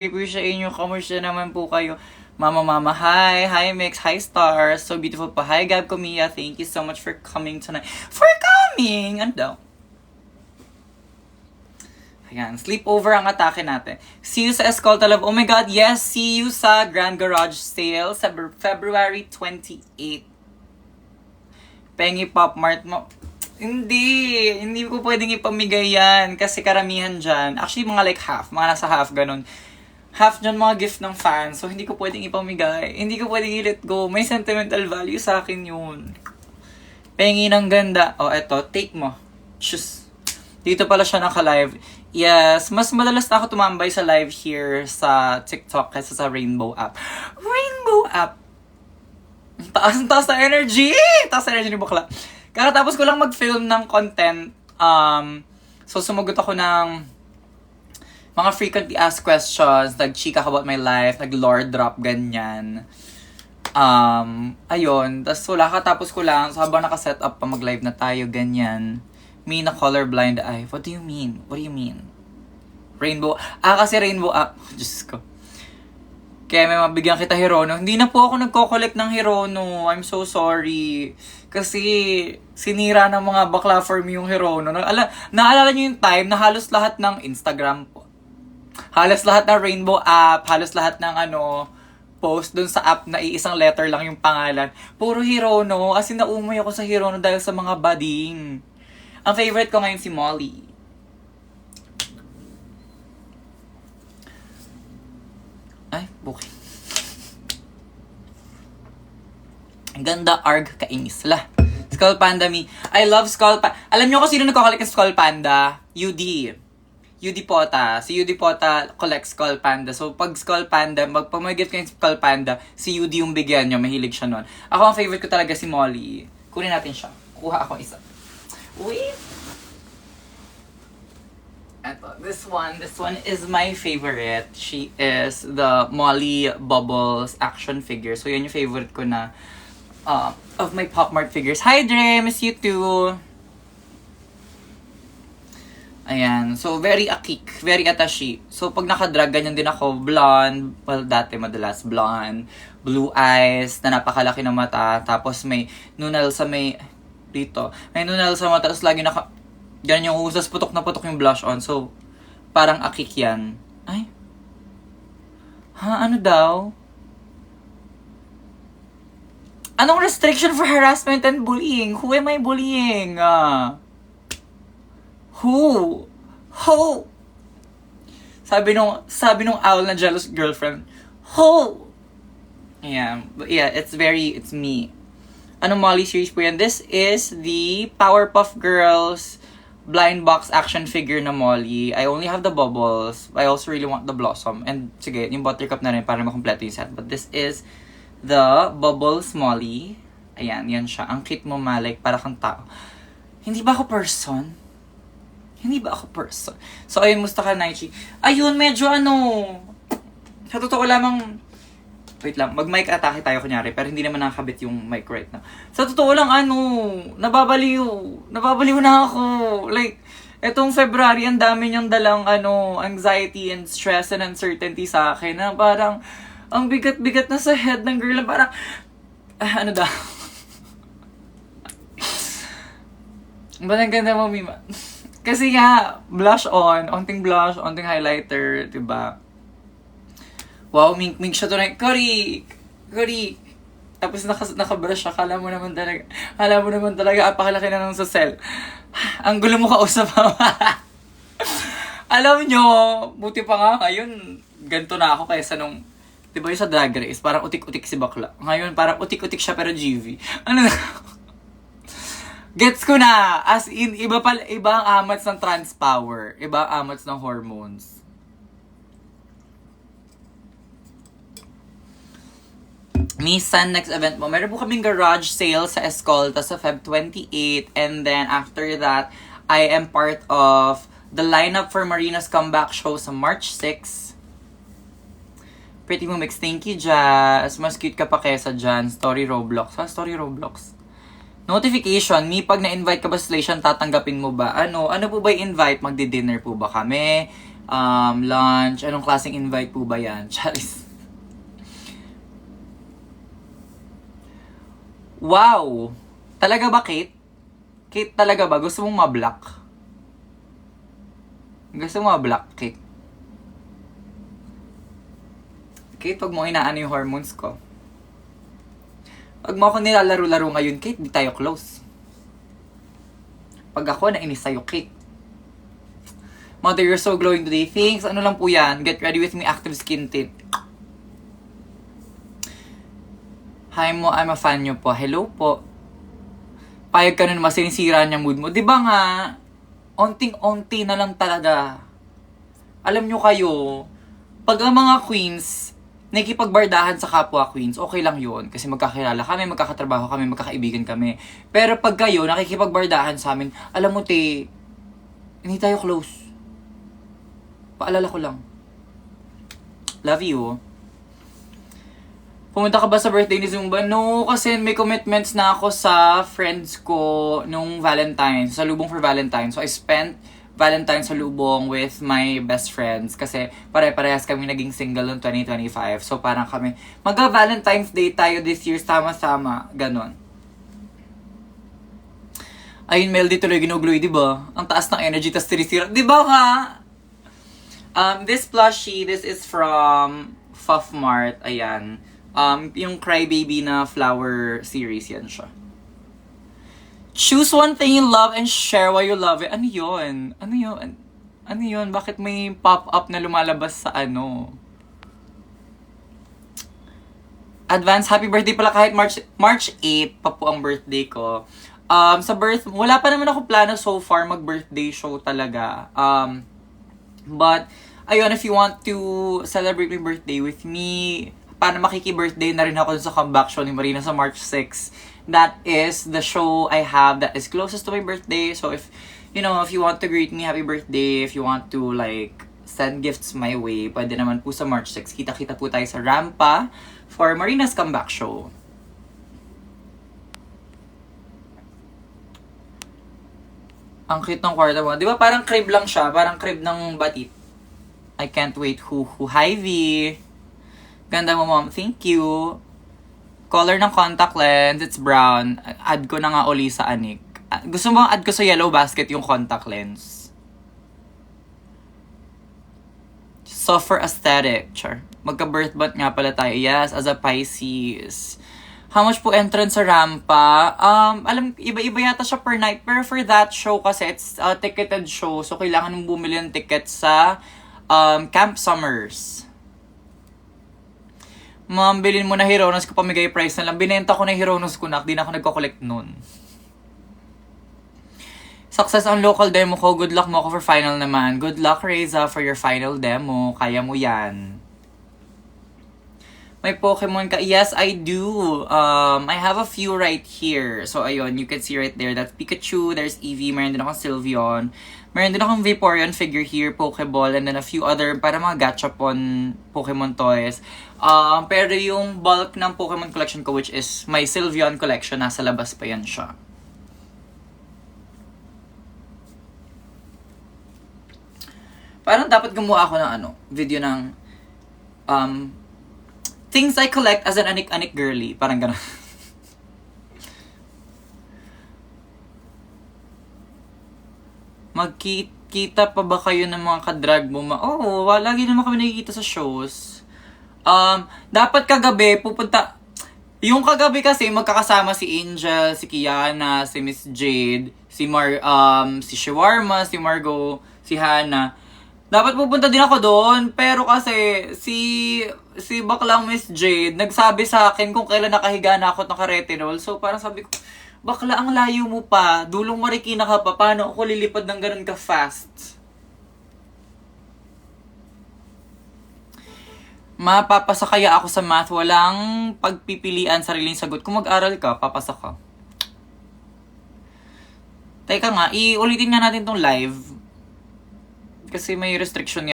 po sa inyo. Kamusta naman po kayo? Mama, hi. Hi, Mix. Hi, Stars. So beautiful pa. Hi, Gab Comia. Thank you so much for coming tonight. For coming! Ano daw? Ayan, sleepover ang atake natin. See you sa Escolta Love. Oh my God, yes! See you sa Grand Garage Sale sa February 28. Pengi Pop Mart mo. Hindi ko pwedeng ipamigay yan kasi karamihan dyan. Actually, mga like half. Mga nasa half, ganun. Half dyan mga gift ng fans. So, hindi ko pwedeng ipamigay. Hindi ko pwedeng i-let go. May sentimental value sa akin yun. Pengi ng ganda. Oh, eto. Take mo. Shus. Dito pala siya naka-live. Yes. Mas madalas na ako tumambay sa live here sa TikTok kaysa sa Rainbow app. Rainbow app. Taas na energy! Taas na energy ni Bukla. Kakatapos ko lang mag-film ng content. So, sumagot ako ng mga frequently asked questions, nag-chika about my life, nag-lore drop, ganyan. Ayun. Tapos wala, katapos ko lang. So habang naka-set up pa mag-live na tayo, ganyan. Me na colorblind eye. What do you mean? What do you mean? Rainbow. Kasi rainbow. Diyos ko. Kaya may mabigyan kita Hirono. Hindi na po ako nagko-collect ng Hirono. I'm so sorry. Kasi sinira ng mga bakla for me yung Hirono. Naalala niyo yung time na halos lahat ng Instagram po. Halos lahat ng Rainbow app, halos lahat ng post dun sa app na iisang letter lang yung pangalan. Puro Hirono. As in, naumay ako sa Hirono dahil sa mga bading. Ang favorite ko ngayon si Molly. Ay, bukid. Ang ganda, arg, kainis. Skull Panda me. I love Skull Panda. Alam niyo kung sino nagkakalik ng Skull Panda? UD Pota. Si UD Pota collects Skull Panda. So, pag Skull Panda, pag may gift kayo Skull Panda, si UD yung bigyan nyo. Mahilig siya nun. Ako, ang favorite ko talaga si Molly. Kunin natin siya. Kuha ako isa. Wait. Eto, this one is my favorite. She is the Molly Bubbles action figure. So, yun yung favorite ko na of my Pop Mart figures. Hi, Dre! Miss you too! Ayan. So, very akik. Very atashi. So, pag nakadrag, ganyan din ako. Blonde. Well, dati madalas blonde. Blue eyes na napakalaki ng mata. Tapos may nunal sa dito. May nunal sa mata. Tapos lagi ganyan yung usas. Putok na putok yung blush on. So, parang akik yan. Ay. Ano daw? Anong restriction for harassment and bullying? Who am I bullying? Who? Sabi nung owl na jealous girlfriend. Who? Yeah, but yeah, it's me. Ano Molly series po yan? This is the Powerpuff Girls blind box action figure na Molly. I only have the bubbles. I also really want the blossom. And sige, yung buttercup na rin para makompleto yung set. But this is the bubbles Molly. Ayan, yan siya. Ang cute mo, Malik, para kang tao. Hindi ba ako person? So, ayun, musta ka, Naichi? Ayun, medyo sa totoo lamang, wait lang, mag-mic atake tayo kunyari, pero hindi naman nakakabit yung mic right now. Sa totoo lang, nababaliw na ako. Like, etong February, ang dami niyang dalang, anxiety and stress and uncertainty sa akin, na parang, ang bigat-bigat na sa head ng girl, na parang, ano daw? Ba't ang ganda mo, Mima? Kasi nga, blush on, onting highlighter, diba? Wow, mink siya to na, Kari! Tapos naka-brush siya, kala mo naman talaga, apakalaki na nang sa cell. Ang gulo mo kausap mo. Alam nyo, buti pa nga ngayon, ganito na ako kaysa nung, diba yung sa Drag Race, parang utik-utik si bakla. Ngayon, parang utik-utik siya pero GV. Ano na? Gets ko na! As in, iba ang amats ng trans power. Iba ang amats ng hormones. Misan, next event mo. Meron po kaming garage sale sa Escolta sa Feb 28. And then, after that, I am part of the lineup for Marina's comeback show sa March 6. Pretty mo mix. Thank you, Jazz. Mas cute ka pa kesa dyan. Story Roblox. Story Roblox? Notification, pag na-invite ka ba sa Station, tatanggapin mo ba? Ano po ba yung invite? Magdi-dinner po ba kami? lunch. Anong klaseng invite po ba yan? Charis. Wow! Talaga ba, Kate? Kate, talaga ba? Gusto mong ma-block? Gusto mo ma-block, Kate? Kate, wag mo inaano yung hormones ko. Wag mo ako nilalaro-laro ngayon, Kate. Di tayo close. Pag ako, nainis sa'yo, Kate. Mother, you're so glowing today. Thanks. Ano lang po yan? Get ready with me active skin tint. Hi mo, I'm a fan nyo po. Hello po. Payag ka nun, masinisira niya mood mo. Diba nga, onting-onti na lang talaga. Alam nyo kayo, pag ang mga queens, nakikipagbardahan sa kapwa queens, okay lang yun. Kasi magkakilala kami, magkakatrabaho kami, magkakaibigan kami. Pero pag kayo, nakikipagbardahan sa amin, alam mo te, hindi tayo close. Paalala ko lang. Love you. Pumunta ka ba sa birthday ni Zumba? No, kasi may commitments na ako sa friends ko nung Valentine's, sa lubong for Valentine's. So I spent Valentine's sa lubong with my best friends kasi pare-parehas kami naging single noong 2025. So parang kami, mag-Valentine's Day tayo this year, sama-sama, ganon. Ayun, Mel, di tuloy ginugloy, di ba? Ang taas ng energy, tas tirisira. Di ba nga? This plushie, this is from Fuff Mart. Ayan. Yung Crybaby na flower series, yan siya. Choose one thing you love and share why you love it. Ano yun? Ano yun? Ano yun? Bakit may pop-up na lumalabas sa ano? Advance happy birthday pala kahit March 8 pa po ang birthday ko. Wala pa naman ako plano so far mag-birthday show talaga. But, ayun, if you want to celebrate my birthday with me, para makiki-birthday na rin ako sa comeback show ni Marina sa March 6. That is the show I have that is closest to my birthday. So if you want to greet me happy birthday, if you want to like send gifts my way, pwede naman po sa March 6. Kita-kita po tayo sa Rampa for Marina's comeback show. Ang cute ng kwarto mo. Di ba parang crib lang siya? Parang crib ng batit. I can't wait. Hi, V. Ganda mo, mom. Thank you. Color ng contact lens, it's brown. Add ko na nga uli sa anik. Gusto mo add ko sa yellow basket yung contact lens? Suffer aesthetic. Char. Magka-birth month nga pala tayo. Yes, as a Pisces. How much po entrance sa Rampa? Iba-iba yata siya per night. Pero for that show kasi, it's a ticketed show. So, kailangan mong bumili ng ticket sa Camp Summers. Ma'am, bilhin mo na Hironos ko, pamigay price na lang. Binenta ko na Hironos ko na, di na ako nagko-collect nun. Success ang local demo ko. Good luck mo ako for final naman. Good luck, Reza, for your final demo. Kaya mo yan. May Pokemon ka? Yes, I do. I have a few right here. So, ayun, you can see right there. That's Pikachu, there's Eevee, meron din akong Sylveon. Meron din akong Vaporeon figure here, Pokeball, and then a few other, para mga gachapon Pokemon toys. Pero yung bulk ng Pokemon collection ko, which is my Sylveon collection, nasa labas pa yan siya. Parang dapat gumawa ako ng video ng things I collect as an anik-anik girly. Parang gano'n. Magkita pa ba kayo ng mga kadrag mo? Oo, lagi naman kami nakikita sa shows. Dapat kagabi, pupunta. Yung kagabi kasi, magkakasama si Angel, si Kiana, si Miss Jade, si Shawarma, si Margo, si Hannah. Dapat pupunta din ako doon, pero kasi si baklang Miss Jade nagsabi sa akin kung kailan nakahiga na ako at naka-retinol. So parang sabi ko, bakla, ang layo mo pa. Dulong Marikina ka pa. Paano ako lilipad ng ganun ka fast? Mapapasa kaya ako sa math. Walang pagpipilian, sariling sagot. Kung mag-aral ka, papasa ka. Teka nga, iulitin nga natin tong live. Kasi may restriction